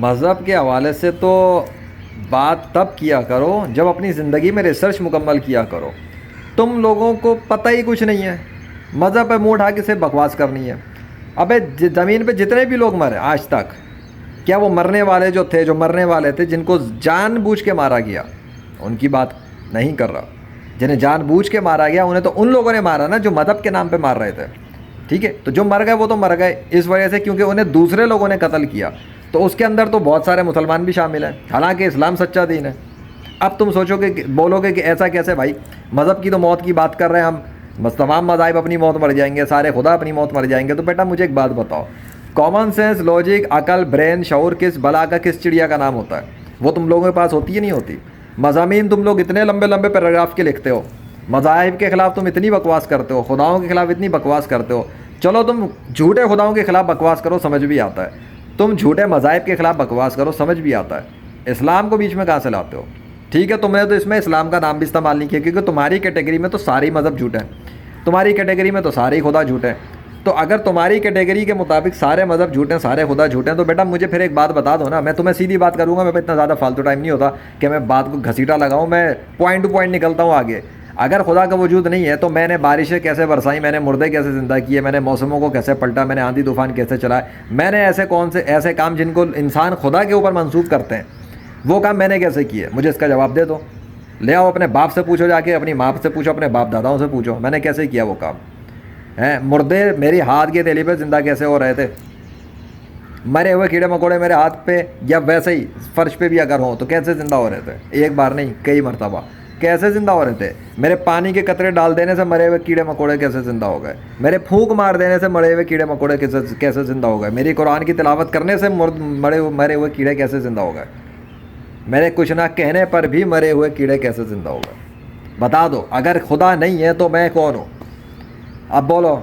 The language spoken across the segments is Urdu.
مذہب کے حوالے سے تو بات تب کیا کرو جب اپنی زندگی میں ریسرچ مکمل کیا کرو. تم لوگوں کو پتہ ہی کچھ نہیں ہے, مذہب پہ منہ اٹھا کے صرف بکواس کرنی ہے. ابے زمین پہ جتنے بھی لوگ مرے آج تک, کیا وہ مرنے والے جو تھے, جو مرنے والے تھے, جن کو جان بوجھ کے مارا گیا, ان کی بات نہیں کر رہا. جنہیں جان بوجھ کے مارا گیا انہیں تو ان لوگوں نے مارا نا جو مذہب کے نام پہ مار رہے تھے. ٹھیک ہے, تو جو مر گئے وہ تو مر گئے اس وجہ سے کیونکہ انہیں دوسرے لوگوں نے قتل کیا. تو اس کے اندر تو بہت سارے مسلمان بھی شامل ہیں, حالانکہ اسلام سچا دین ہے. اب تم سوچو کہ بولو گے کہ ایسا کیسے بھائی, مذہب کی تو موت کی بات کر رہے ہیں ہم, بس تمام مذاہب اپنی موت مر جائیں گے, سارے خدا اپنی موت مر جائیں گے. تو بیٹا مجھے ایک بات بتاؤ, کامن سینس, لاجک, عقل, برین, شعور کس بلا کا کس چڑیا کا نام ہوتا ہے؟ وہ تم لوگوں کے پاس ہوتی ہے نہیں ہوتی؟ مضامین تم لوگ اتنے لمبے لمبے پیراگراف کے لکھتے ہو, مذاہب کے خلاف تم اتنی بکواس کرتے ہو, خداؤں کے خلاف اتنی بکواس کرتے ہو. چلو تم جھوٹے خداؤں کے خلاف بکواس کرو, سمجھ بھی آتا ہے. تم جھوٹے مذاہب کے خلاف بکواس کرو, سمجھ بھی آتا ہے. اسلام کو بیچ میں کہاں سے لاتے ہو؟ ٹھیک ہے, تم نے تو اس میں اسلام کا نام بھی استعمال نہیں کیا, کیونکہ تمہاری کیٹیگری میں تو ساری مذہب جھوٹے ہیں, تمہاری کیٹیگری میں تو سارے خدا جھوٹے ہیں. تو اگر تمہاری کیٹیگری کے مطابق سارے مذہب جھوٹے ہیں, سارے خدا جھوٹے ہیں, تو بیٹا مجھے پھر ایک بات بتا دو نا. میں تمہیں سیدھی بات کروں گا, میں پہ اتنا زیادہ فالتو ٹائم نہیں ہوتا کہ میں بات کو گھسیٹا لگاؤں, میں پوائنٹ ٹو پوائنٹ نکلتا ہوں آگے. اگر خدا کا وجود نہیں ہے تو میں نے بارشیں کیسے برسائیں, میں نے مردے کیسے زندہ کیے, میں نے موسموں کو کیسے پلٹا, میں نے آندھی طوفان کیسے چلائے, میں نے ایسے کام جن کو انسان خدا کے اوپر منسوخ کرتے ہیں وہ کام میں نے کیسے کیے؟ مجھے اس کا جواب دے دو. لے آؤ, اپنے باپ سے پوچھو, جا کے اپنی ماں سے پوچھو, اپنے باپ داداؤں سے پوچھو, میں نے کیسے کیا وہ کام. مردے میری ہاتھ کی تیلی پہ زندہ کیسے ہو رہے تھے؟ مرے ہوئے کیڑے مکوڑے میرے ہاتھ پہ یا ویسے ہی فرش پہ بھی اگر ہوں تو کیسے زندہ ہو رہے تھے؟ ایک بار نہیں, کئی مرتبہ کیسے زندہ ہو رہے تھے؟ میرے پانی کے قطرے ڈال دینے سے مرے ہوئے کیڑے مکوڑے کیسے زندہ ہو گئے؟ میرے پھونک مار دینے سے مرے ہوئے کیڑے مکوڑے کیسے زندہ ہو گئے؟ میری قرآن کی تلاوت کرنے سے مرے ہوئے کیڑے کیسے زندہ ہو گئے؟ میرے کچھ نہ کہنے پر بھی مرے ہوئے کیڑے کیسے زندہ ہو گئے؟ بتا دو. اگر خدا نہیں ہے تو میں کون ہوں؟ اب بولو,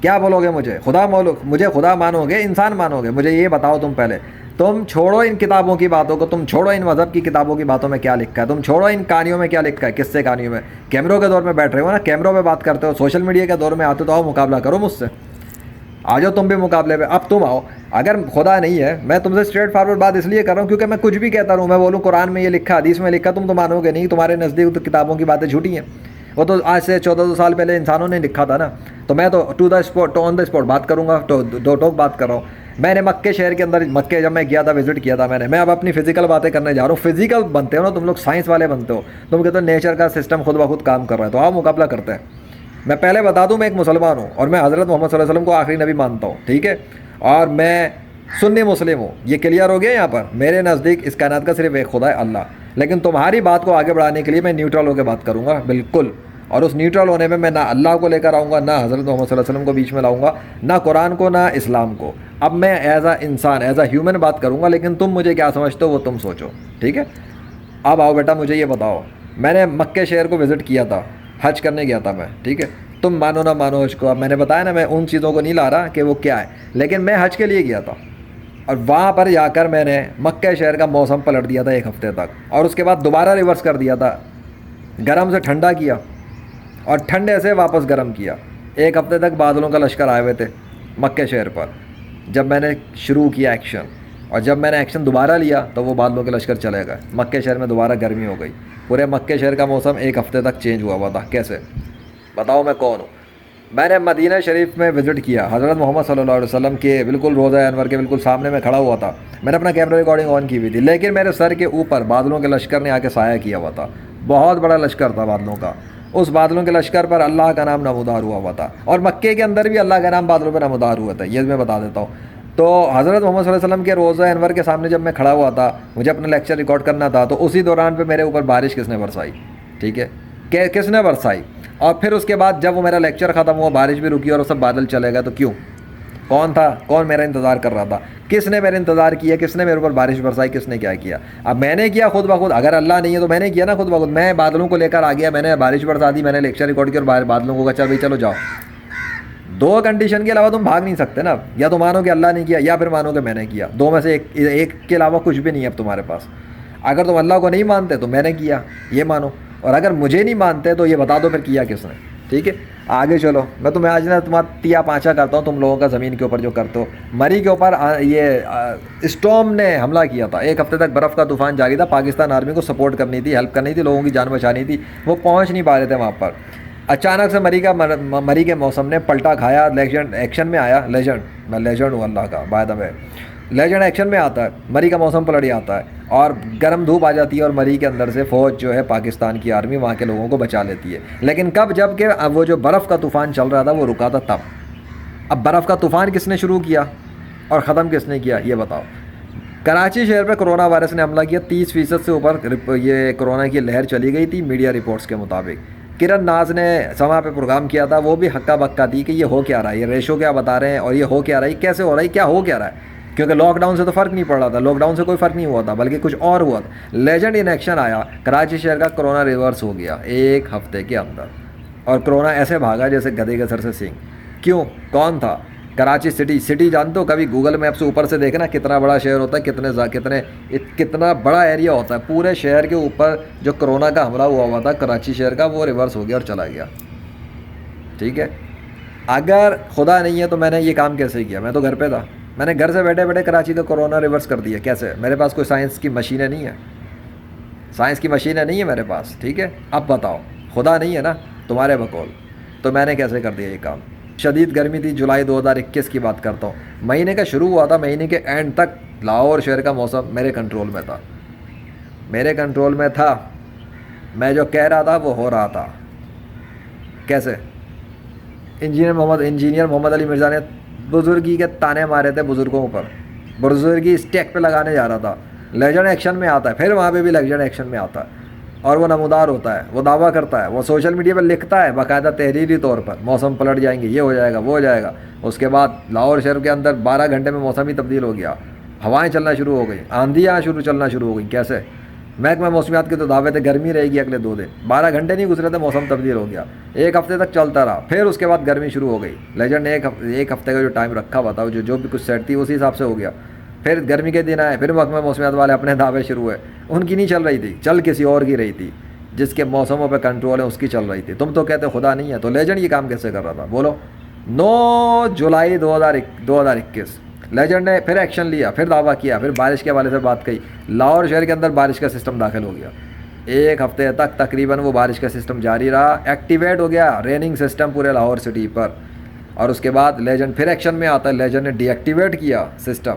کیا بولو گے مجھے؟ مجھے خدا مانو گے, انسان مانو گے؟ مجھے یہ بتاؤ تم پہلے. تم چھوڑو ان کتابوں کی باتوں کو, تم چھوڑو ان مذہب کی کتابوں کی باتوں میں کیا لکھا ہے, تم چھوڑو ان کہانیوں میں کیا لکھا ہے, قصے کہانیوں میں. کیمروں کے دور میں بیٹھ رہے ہو نا, کیمروں پہ بات کرتے ہو, سوشل میڈیا کے دور میں آتے تو آؤ مقابلہ کرو مجھ سے, آ جاؤ تم بھی مقابلے پہ. اب تم آؤ, اگر خدا نہیں ہے, میں تم سے اسٹریٹ فارورڈ بات اس لیے کر رہا ہوں کیونکہ میں کچھ بھی کہتا رہوں, میں بولوں قرآن میں یہ لکھا, حدیث میں لکھا, تم تو مانو گے نہیں, تمہارے نزدیک تو کتابوں کی باتیں جھوٹی ہیں. وہ تو آج سے 1400 سال پہلے انسانوں نے لکھا تھا نا. تو میں تو آن دا اسپاٹ بات کروں گا, دو ٹوک بات کر رہا ہوں. میں نے مکے شہر کے اندر, مکے جب میں گیا تھا, وزٹ کیا تھا میں اب اپنی فزیکل باتیں کرنے جا رہا ہوں. فزیکل بنتے ہو نا تم لوگ, سائنس والے بنتے ہو, تم کہتے ہو نیچر کا سسٹم خود بخود کام کر رہا ہے, تو آؤ مقابلہ کرتے ہیں. میں پہلے بتا دوں, میں ایک مسلمان ہوں اور میں حضرت محمد صلی اللہ علیہ وسلم کو آخری نبی مانتا ہوں, ٹھیک ہے, اور میں سنی مسلم ہوں. یہ کلیئر ہو گیا یہاں پر. میرے نزدیک اس کائنات کا صرف ایک خدا ہے, اللہ. لیکن تمہاری بات کو آگے بڑھانے کے لیے میں نیوٹرل ہو کے بات کروں گا, بالکل. اور اس نیوٹرل ہونے میں نہ اللہ کو لے کر آؤں گا, نہ حضرت محمد صلی اللہ علیہ وسلم کو بیچ میں لاؤں گا, نہ قرآن کو, نہ اسلام کو. اب میں ایز اے انسان, ایز اے ہیومن بات کروں گا, لیکن تم مجھے کیا سمجھتے ہو وہ تم سوچو, ٹھیک ہے. اب آؤ بیٹا, مجھے یہ بتاؤ, میں نے مکے شہر کو وزٹ کیا تھا, حج کرنے گیا تھا میں, ٹھیک ہے. تم مانو نہ مانو حج کو, اب میں نے بتایا نا, میں ان چیزوں کو نہیں لا رہا کہ وہ کیا ہے, لیکن میں حج کے لیے گیا تھا. اور وہاں پر جا کر میں نے مکہ شہر کا موسم پلٹ دیا تھا 1 ہفتے تک, اور اس کے بعد دوبارہ ریورس کر دیا تھا, گرم سے ٹھنڈا کیا اور ٹھنڈے سے واپس گرم کیا. 1 ہفتے تک بادلوں کا لشکر آئے ہوئے تھے مکہ شہر پر. جب میں نے شروع کیا ایکشن, اور جب میں نے ایکشن دوبارہ لیا تو وہ بادلوں کے لشکر چلے گئے, مکہ شہر میں دوبارہ گرمی ہو گئی. پورے مکہ شہر کا موسم 1 ہفتے تک چینج ہوا تھا. کیسے؟ بتاؤ میں کون ہوں؟ میں نے مدینہ شریف میں وزٹ کیا, حضرت محمد صلی اللہ علیہ وسلم کے بالکل روضہ انور کے بالکل سامنے میں کھڑا ہوا تھا. میں نے اپنا کیمرہ ریکارڈنگ آن کی ہوئی تھی, لیکن میرے سر کے اوپر بادلوں کے لشکر نے آ کے سایہ کیا ہوا تھا. بہت بڑا لشکر تھا بادلوں کا. اس بادلوں کے لشکر پر اللہ کا نام نمودار ہوا تھا, اور مکے کے اندر بھی اللہ کا نام بادلوں پہ نمودار ہوا تھا, یہ میں بتا دیتا ہوں. تو حضرت محمد صلی اللہ علیہ وسلم کے روضہ انور کے سامنے جب میں کھڑا ہوا تھا, مجھے اپنا لیکچر ریکارڈ کرنا تھا, تو اسی دوران پہ میرے اوپر بارش کس نے برسائی, ٹھیک ہے, کس نے برسائی. اور پھر اس کے بعد جب وہ میرا لیکچر ختم ہوا, بارش بھی رکی اور سب بادل چلے گئے, تو کیوں؟ کون تھا, کون میرا انتظار کر رہا تھا, کس نے میرا انتظار کیا, کس نے میرے اوپر بارش برسائی, کس نے کیا کیا؟ اب میں نے کیا خود بخود, اگر اللہ نہیں ہے تو میں نے کیا نا خود بخود. میں بادلوں کو لے کر آ گیا, میں نے بارش برسا دی, میں نے لیکچر ریکارڈ کیا, اور بادلوں کو کہا چل بھائی چلو جاؤ. 2 کنڈیشن کے علاوہ تم بھاگ نہیں سکتے نا, یا تو مانو کہ اللہ نے کیا, یا پھر مانو کہ میں نے کیا. 2 میں سے ایک کے علاوہ کچھ بھی نہیں ہے اب تمہارے پاس. اگر تم اللہ کو نہیں مانتے تو میں نے کیا, یہ مانو, اور اگر مجھے نہیں مانتے تو یہ بتا دو پھر کیا کس نے. ٹھیک ہے آگے چلو. میں تمہیں آج نا تمہارا تیا پانچا کرتا ہوں تم لوگوں کا زمین کے اوپر جو کرتے ہو. مری کے اوپر یہ اسٹارم نے حملہ کیا تھا. 1 ہفتے تک برف کا طوفان جاری تھا. پاکستان آرمی کو سپورٹ کرنی تھی, ہیلپ کرنی تھی, لوگوں کی جان بچانی تھی, وہ پہنچ نہیں پا رہے تھے وہاں پر. اچانک سے مری کے موسم نے پلٹا کھایا. لیجنڈ ایکشن میں آیا. لیجنڈ میں لیجنڈ ہوں اللہ کا by the way. Legend action میں آتا ہے. مری کا موسم پلٹ جاتا ہے اور گرم دھوپ آ جاتی ہے اور مری کے اندر سے فوج جو ہے پاکستان کی آرمی وہاں کے لوگوں کو بچا لیتی ہے. لیکن کب؟ جب کہ وہ جو برف کا طوفان چل رہا تھا وہ رکا تھا تب. اب برف کا طوفان کس نے شروع کیا اور ختم کس نے کیا یہ بتاؤ. کراچی شہر پہ کرونا وائرس نے حملہ کیا. 30% سے اوپر یہ کرونا کی لہر چلی گئی تھی میڈیا رپورٹس کے مطابق. کرن ناز نے سما پہ پروگرام کیا تھا, وہ بھی ہکا بکا تھی کہ یہ ہو کیا رہا ہے, یہ ریشو کیا بتا رہے ہیں اور یہ ہو کیا رہا ہے, کیسے ہو رہا ہے, کیا ہو کیا رہا ہے. کیونکہ لاک ڈاؤن سے تو فرق نہیں پڑ رہا تھا, لاک ڈاؤن سے کوئی فرق نہیں ہوا تھا بلکہ کچھ اور ہوا تھا. لیجنڈ ان ایکشن آیا. کراچی شہر کا کرونا ریورس ہو گیا 1 ہفتے کے اندر اور کرونا ایسے بھاگا جیسے گدھے کے سر سے سینگ. کیوں؟ کون تھا؟ کراچی سٹی جانتے ہو؟ کبھی گوگل میپ سے اوپر سے دیکھنا کتنا بڑا شہر ہوتا ہے, کتنا بڑا ایریا ہوتا ہے. پورے شہر کے اوپر جو کرونا کا حملہ ہوا تھا کراچی شہر کا وہ ریورس ہو گیا اور چلا گیا. ٹھیک ہے, اگر خدا نہیں ہے تو میں نے یہ کام کیسے کیا؟ میں تو گھر پہ تھا, میں نے گھر سے بیٹھے بیٹھے کراچی کا کورونا ریورس کر دیا. کیسے؟ میرے پاس کوئی سائنس کی مشینیں نہیں ہیں, سائنس کی مشینیں نہیں ہیں میرے پاس. ٹھیک ہے, اب بتاؤ خدا نہیں ہے نا تمہارے بقول, تو میں نے کیسے کر دیا یہ کام؟ شدید گرمی تھی, جولائی 2021 کی بات کرتا ہوں. مہینے کا شروع ہوا تھا, مہینے کے اینڈ تک لاہور شہر کا موسم میرے کنٹرول میں تھا. میں جو کہہ رہا تھا وہ ہو رہا تھا. کیسے؟ انجینئر محمد علی مرزا نے بزرگی کے تانے مارے تھے بزرگوں پر, بزرگی اسٹیک پہ لگانے جا رہا تھا. لیجنڈ ایکشن میں آتا ہے, پھر وہاں پہ بھی لیجنڈ ایکشن میں آتا ہے اور وہ نمودار ہوتا ہے, وہ دعویٰ کرتا ہے, وہ سوشل میڈیا پہ لکھتا ہے باقاعدہ تحریری طور پر موسم پلٹ جائیں گے, یہ ہو جائے گا, وہ ہو جائے گا. اس کے بعد لاہور شہر کے اندر 12 گھنٹے میں موسم ہی تبدیل ہو گیا, ہوائیں چلنا شروع ہو گئی, آندھیاں چلنا شروع ہو گئی. کیسے؟ محکمہ موسمیات کے تو دعوے تھے گرمی رہے گی اگلے 2 دن, 12 گھنٹے نہیں گزرے تھے موسم تبدیل ہو گیا. 1 ہفتے تک چلتا رہا, پھر اس کے بعد گرمی شروع ہو گئی. لیجنڈ نے 1 ہفتے کا جو ٹائم رکھا ہوا تھا جو بھی کچھ سیٹ تھی اسی حساب سے ہو گیا. پھر گرمی کے دن آئے, پھر محکمہ موسمیات والے اپنے دعوے شروع ہوئے. ان کی نہیں چل رہی تھی, چل کسی اور کی رہی تھی, جس کے موسموں پہ کنٹرول ہے اس کی چل رہی تھی. تم تو کہتے خدا نہیں ہے, تو لیجنڈ یہ کام کیسے کر رہا تھا بولو؟ 9 جولائی 2021 لیجنڈ نے پھر ایکشن لیا, پھر دعویٰ کیا, پھر بارش کے حوالے سے بات کہی. لاہور شہر کے اندر بارش کا سسٹم داخل ہو گیا. 1 ہفتے تک تقریباً وہ بارش کا سسٹم جاری رہا, ایکٹیویٹ ہو گیا ریننگ سسٹم پورے لاہور سٹی پر. اور اس کے بعد لیجنڈ پھر ایکشن میں آتا ہے. لیجنڈ نے ڈی ایکٹیویٹ کیا سسٹم.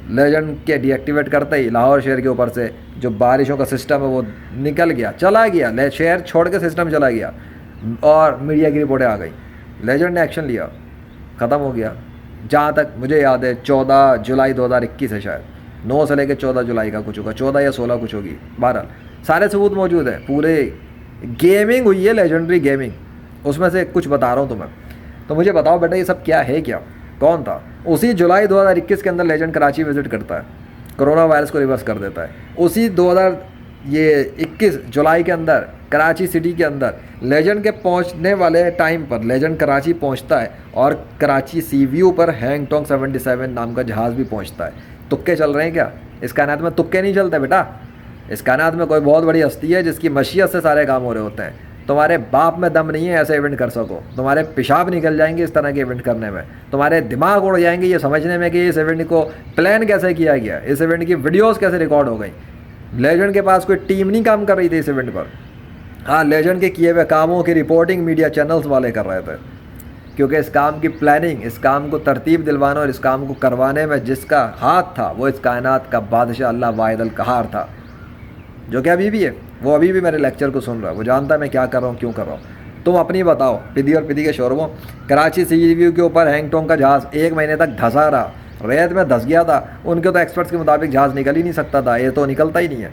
لیجنڈ کے ڈی ایکٹیویٹ کرتے ہی لاہور شہر کے اوپر سے جو بارشوں کا سسٹم ہے وہ نکل گیا, چلا گیا, شہر چھوڑ کے سسٹم چلا گیا اور میڈیا کی رپورٹیں آ گئی. لیجنڈ نے ایکشن لیا, ختم ہو گیا. جہاں تک مجھے یاد ہے 14 جولائی 2021 ہے شاید, 9 سے لے کے 14 جولائی کا کچھ ہوگا, 14 یا 16 کچھ ہوگی. بہرحال سارے ثبوت موجود ہیں, پورے گیمنگ ہوئی ہے لیجنڈری گیمنگ. اس میں سے کچھ بتا رہا ہوں تمہیں, تو مجھے بتاؤ بیٹا یہ سب کیا ہے, کیا کون تھا؟ اسی جولائی 2021 کے اندر لیجنڈ کراچی وزٹ کرتا ہے, کرونا وائرس کو ریورس کر دیتا ہے. اسی 2021 جولائی کے اندر کراچی سٹی کے اندر لیجنڈ کے پہنچنے والے ٹائم پر لیجنڈ کراچی پہنچتا ہے اور کراچی سی ویو پر ہینگ ٹانگ 77 نام کا جہاز بھی پہنچتا ہے. تکے چل رہے ہیں کیا؟ اس کائنات میں تکے نہیں چلتے بیٹا. اس کائنات میں کوئی بہت بڑی ہستی ہے جس کی مشیت سے سارے کام ہو رہے ہوتے ہیں. تمہارے باپ میں دم نہیں ہے ایسے ایونٹ کر سکو, تمہارے پیشاب نکل جائیں گے اس طرح کے ایونٹ کرنے میں, تمہارے دماغ اڑ جائیں گے یہ سمجھنے میں کہ اس ایونٹ کو پلان کیسے کیا گیا, اس ایونٹ کی ویڈیوز کیسے ریکارڈ ہو گئی. لیجنڈ کے پاس کوئی ٹیم نہیں کام کر رہی تھی اس ایونٹ پر. ہاں, لیجنڈ کے کیے ہوئے کاموں کی رپورٹنگ میڈیا چینلز والے کر رہے تھے, کیونکہ اس کام کی پلاننگ, اس کام کو ترتیب دلوانا اور اس کام کو کروانے میں جس کا ہاتھ تھا وہ اس کائنات کا بادشاہ اللہ واحد القہار تھا, جو کہ ابھی بھی ہے. وہ ابھی بھی میرے لیکچر کو سن رہا ہے, وہ جانتا ہے میں کیا کر رہا ہوں, کیوں کر رہا ہوں. تم اپنی بتاؤ پدی اور پدی کے شوربوں. کراچی سی ویو کے اوپر ہینگ ٹانگ کا جہاز 1 مہینے تک دھسا رہا, ریت میں دھس گیا تھا. ان کے تو ایکسپرٹس کے مطابق جہاز نکل ہی نہیں سکتا تھا, یہ تو نکلتا ہی نہیں ہے.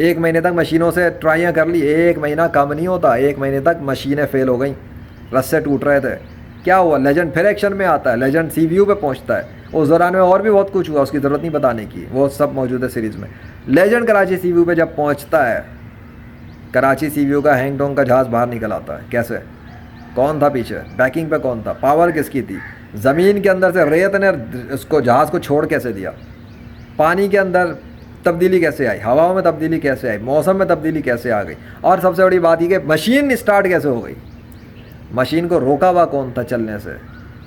1 مہینے تک مشینوں سے ٹرائیاں کر لی, 1 مہینہ کم نہیں ہوتا, 1 مہینے تک مشینیں فیل ہو گئیں, رسے ٹوٹ رہے تھے. کیا ہوا؟ لیجنڈ پھر ایکشن میں آتا ہے, لیجنڈ سی ویو پہ پہنچتا ہے. اس دوران میں اور بھی بہت کچھ ہوا, اس کی ضرورت نہیں بتانے کی, وہ سب موجود ہے سیریز میں. لیجنڈ کراچی سی ویو پہ جب پہنچتا ہے, کراچی سی ویو کا ہینگ ٹانگ کا جہاز باہر نکل آتا ہے. کیسے؟ کون تھا پیچھے؟ بیکنگ پہ کون تھا؟ پاور کس کی تھی؟ زمین کے اندر سے ریت نے اس کو جہاز کو چھوڑ کیسے دیا؟ پانی کے اندر تبدیلی کیسے آئی؟ ہواؤں میں تبدیلی کیسے آئی؟ موسم میں تبدیلی کیسے آ گئی؟ اور سب سے بڑی بات یہ کہ مشین اسٹارٹ کیسے ہو گئی؟ مشین کو روکا ہوا کون تھا چلنے سے؟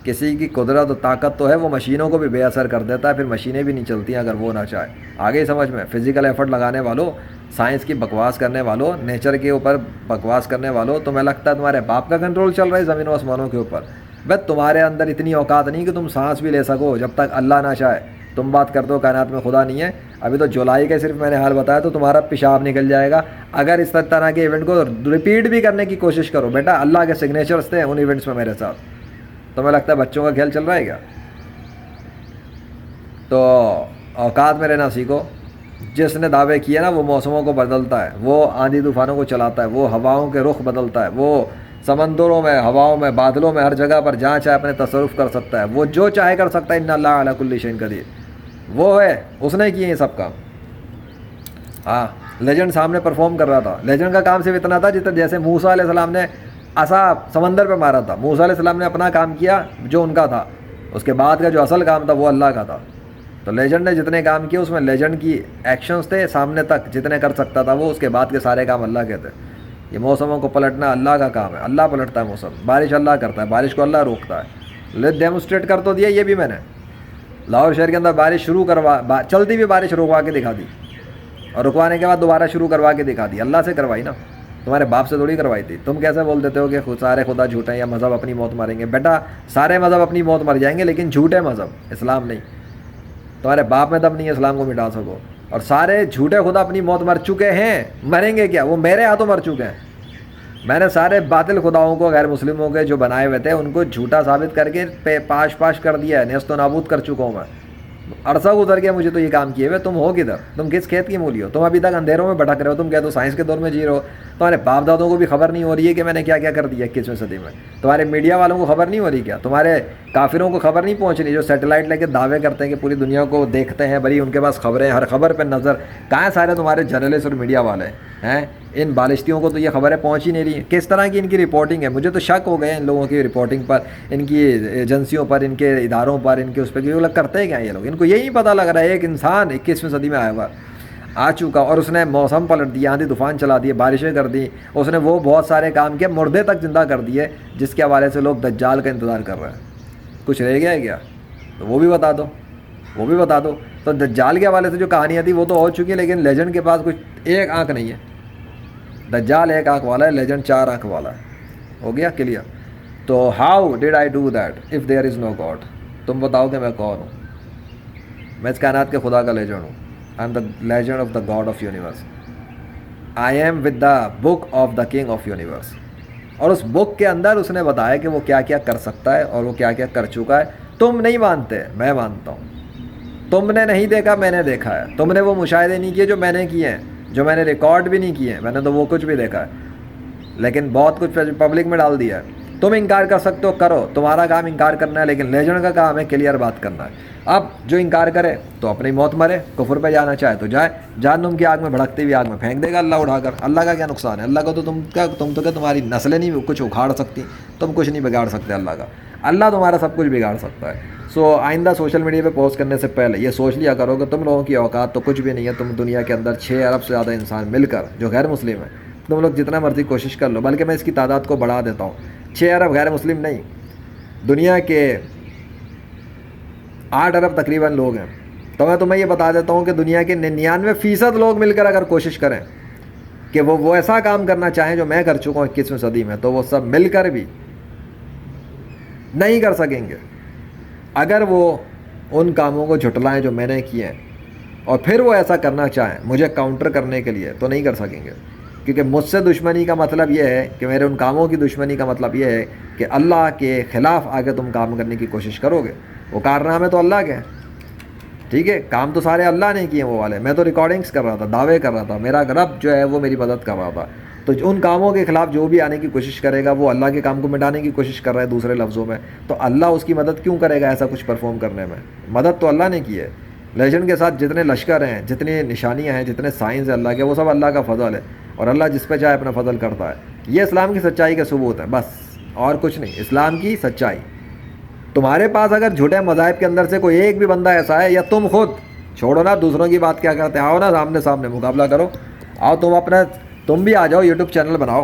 کسی کی قدرت و طاقت تو ہے، وہ مشینوں کو بھی بے اثر کر دیتا ہے، پھر مشینیں بھی نہیں چلتی ہیں اگر وہ نہ چاہے۔ آگے ہی سمجھ میں؟ فزیکل ایفرٹ لگانے والوں، سائنس کی بکواس کرنے والوں، نیچر کے اوپر بکواس کرنے والوں، تمہیں لگتا ہے تمہارے باپ کا کنٹرول چل رہا ہے زمین و آسمانوں کے اوپر؟ بس تمہارے اندر اتنی اوقات نہیں کہ تم سانس بھی لے سکو جب تک اللہ نہ چاہے۔ تم بات کرتے ہو کائنات میں خدا نہیں ہے، ابھی تو جولائی کا صرف میں نے حال بتایا تو تمہارا پیشاب نکل جائے گا اگر اس طرح کے ایونٹ کو ریپیٹ بھی کرنے کی کوشش کرو۔ بیٹا اللہ کے سگنیچرز تھے ان ایونٹس میں میرے ساتھ، تمہیں لگتا ہے بچوں کا کھیل چل رہا ہے کیا؟ تو اوقات میں رہنا سیکھو۔ جس نے دعوے کیے نا وہ موسموں کو بدلتا ہے، وہ آندھی طوفانوں کو چلاتا ہے، وہ ہواؤں کے رخ بدلتا ہے، وہ سمندروں میں، ہواؤں میں، بادلوں میں، ہر جگہ پر جہاں چاہے اپنے تصرف کر سکتا ہے، وہ جو چاہے کر سکتا ہے۔ ان اللہ علی کل شیء قدیر، وہ ہے، اس نے کیے یہ سب کام۔ ہاں، لیجنڈ سامنے پرفارم کر رہا تھا۔ لیجنڈ کا کام صرف اتنا تھا جیسے موسیٰ علیہ السلام نے عصا سمندر پہ مارا تھا، موسیٰ علیہ السلام نے اپنا کام کیا جو ان کا تھا، اس کے بعد کا جو اصل کام تھا وہ اللہ کا تھا۔ تو لیجنڈ نے جتنے کام کیے اس میں لیجنڈ کی ایکشنز تھے سامنے تک جتنے کر سکتا تھا وہ، اس کے بعد کے سارے کام اللہ کے تھے۔ یہ موسموں کو پلٹنا اللہ کا کام ہے، اللہ پلٹتا ہے موسم، بارش اللہ کرتا ہے، بارش کو اللہ روکتا ہے۔ ڈیمونسٹریٹ کر تو دیا یہ بھی میں نے، لاہور شہر کے اندر بارش شروع چلتی بھی بارش رکوا کے دکھا دی، اور رکوانے کے بعد دوبارہ شروع کروا کے دکھا دی۔ اللہ سے کروائی نا، تمہارے باپ سے تھوڑی کروائی تھی۔ تم کیسے بول دیتے ہو کہ سارے خدا جھوٹے ہیں یا مذہب اپنی موت ماریں گے؟ بیٹا سارے مذہب اپنی موت مر جائیں گے لیکن جھوٹے مذہب، اسلام نہیں۔ تمہارے باپ میں دم نہیں ہے اسلام کو مٹا سکو، اور سارے جھوٹے خدا اپنی موت مر چکے ہیں، مریں گے کیا؟ وہ میرے ہاتھوں مر چکے ہیں۔ میں نے سارے باطل خداؤں کو، غیر مسلموں کے جو بنائے ہوئے تھے ان کو جھوٹا ثابت کر کے پاش کر دیا ہے، نیست و نابود کر چکا ہوں میں۔ عرصہ گزر گیا مجھے تو یہ کام کیے ہوئے۔ تم ہو کدھر؟ تم کس کھیت کی مولی ہو؟ تم ابھی تک اندھیروں میں بھٹک رہے ہو۔ تم کہتے ہو سائنس کے دور میں جی رہے ہو، تمہارے باپ دادوں کو بھی خبر نہیں ہو رہی ہے کہ میں نے کیا کیا کر دیا 21ویں صدی میں؟ تمہارے میڈیا والوں کو خبر نہیں ہو رہی کیا؟ تمہارے کافروں کو خبر نہیں پہنچ رہی جو سیٹلائٹ لے کے دعوے کرتے ہیں کہ پوری دنیا کو دیکھتے ہیں، بڑی ان کے پاس خبریں، ہر خبر پہ نظر؟ کہاں سارے تمہارے جرنلسٹ اور میڈیا والے ہیں؟ ان بالشتیوں کو تو یہ خبریں پہنچ ہی نہیں رہی ہیں۔ کس طرح کی ان کی رپورٹنگ ہے؟ مجھے تو شک ہو گئے ان لوگوں کی رپورٹنگ پر، ان کی ایجنسیوں پر، ان کے اداروں پر، ان کے اس پہ کہ وہ لوگ کرتے کیا یہ لوگ؟ ان کو یہی پتہ لگ رہا ہے ایک انسان 21ویں صدی میں آ چکا اور اس نے موسم پلٹ دیا، آندھی طوفان چلا دیے، بارشیں کر دی، اس نے وہ بہت سارے کام کیے، مردے تک زندہ کر دیے، جس کے حوالے سے لوگ دجال کا انتظار کر رہے ہیں۔ کچھ رہ گیا ہے کیا؟ تو وہ بھی بتا دو، وہ بھی بتا دو۔ تو دجال کے حوالے سے جو کہانیاں تھیں وہ تو ہو چکی ہیں، لیکن لیجنڈ کے پاس کچھ ایک آنکھ نہیں ہے۔ دجال ایک آنکھ والا ہے، لیجنڈ 4 آنکھ والا ہے۔ ہو گیا کلیئر؟ تو how did I do that if there is no God? تم بتاؤ کہ میں کون ہوں؟ میں اس کائنات کے خدا کا لیجنڈ ہوں۔ I am the legend of the God of universe. I am with the book of the king of universe. اور اس بک کے اندر اس نے بتایا کہ وہ کیا کیا کر سکتا ہے اور وہ کیا کیا کر چکا ہے۔ تم نہیں مانتے، میں مانتا ہوں۔ تم نے نہیں دیکھا، میں نے دیکھا ہے۔ تم نے وہ مشاہدے نہیں کیے جو میں نے کیے ہیں، جو میں نے ریکارڈ بھی نہیں کیے ہیں، میں نے تو وہ کچھ بھی دیکھا ہے، لیکن بہت کچھ پبلک میں ڈال دیا ہے۔ تم انکار کر سکتے ہو، کرو، تمہارا کام انکار کرنا ہے، لیکن لیجنڈ کا کام ہے کلیئر بات کرنا ہے۔ اب جو انکار کرے تو اپنی موت مرے، کفر پہ جانا چاہے تو جائے، جہنم کی آگ میں بھڑکتی ہوئی آگ میں پھینک دے گا اللہ اٹھا کر۔ اللہ کا کیا نقصان ہے؟ اللہ کو تو تم تو کہ تمہاری نسلیں نہیں کچھ اکھاڑ سکتی، تم کچھ نہیں بگاڑ سکتے اللہ کا۔ اللہ تمہارا سب کچھ بگاڑ سکتا ہے۔ سو آئندہ سوشل میڈیا پہ پوسٹ کرنے سے پہلے یہ سوچ لیا کرو کہ تم لوگوں کی اوقات تو کچھ بھی نہیں ہے۔ تم دنیا کے اندر 6 ارب سے زیادہ انسان مل کر جو غیر مسلم ہیں، تم لوگ جتنا مرضی کوشش کر لو، بلکہ میں اس کی تعداد کو بڑھا دیتا ہوں، 6 ارب غیر مسلم نہیں، دنیا کے 8 ارب تقریباً لوگ ہیں۔ تو میں تمہیں یہ بتا دیتا ہوں کہ دنیا کے 99% لوگ مل کر اگر کوشش کریں کہ وہ ایسا کام کرنا چاہیں جو میں کر چکا ہوں 21ویں صدی میں، تو وہ سب مل کر بھی نہیں کر سکیں گے۔ اگر وہ ان کاموں کو جھٹلائیں جو میں نے کیے ہیں اور پھر وہ ایسا کرنا چاہیں مجھے کاؤنٹر کرنے کے لیے، تو نہیں کر سکیں گے، کیونکہ مجھ سے دشمنی کا مطلب یہ ہے کہ میرے ان کاموں کی دشمنی کا مطلب یہ ہے کہ اللہ کے خلاف آگے تم کام کرنے کی کوشش کرو گے۔ وہ کارنامے تو اللہ کے ہیں، ٹھیک ہے، کام تو سارے اللہ نے کیے وہ والے، میں تو ریکارڈنگز کر رہا تھا، دعوے کر رہا تھا، میرا رب جو ہے وہ میری مدد کر رہا تھا۔ تو ان کاموں کے خلاف جو بھی آنے کی کوشش کرے گا وہ اللہ کے کام کو مٹانے کی کوشش کر رہا ہے، دوسرے لفظوں میں، تو اللہ اس کی مدد کیوں کرے گا ایسا کچھ پرفارم کرنے میں؟ مدد تو اللہ نے کی ہے۔ لیجنڈ کے ساتھ جتنے لشکر ہیں، جتنی نشانیاں ہیں، جتنے سائنس ہیں اللہ کے، وہ سب اللہ کا فضل ہے، اور اللہ جس پہ چاہے اپنا فضل کرتا ہے۔ یہ اسلام کی سچائی کا ثبوت ہے، بس اور کچھ نہیں، اسلام کی سچائی۔ تمہارے پاس اگر جھوٹے مذاہب کے اندر سے کوئی ایک بھی بندہ ایسا ہے، یا تم خود چھوڑو نا دوسروں کی بات کیا کرتے، آؤ نا سامنے مقابلہ کرو، آؤ تم بھی آ جاؤ، یوٹیوب چینل بناؤ،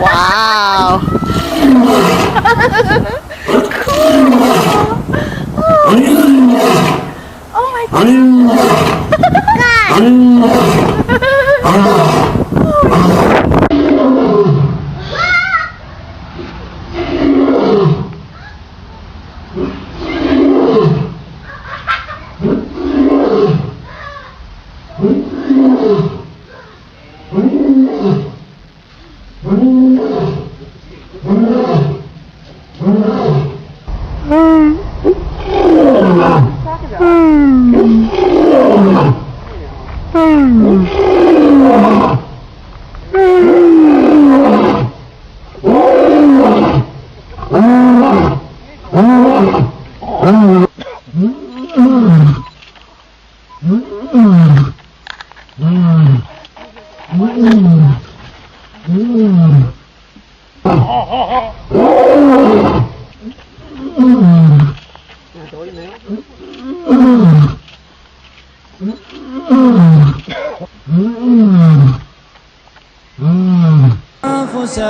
Wow. Oh my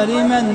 لمن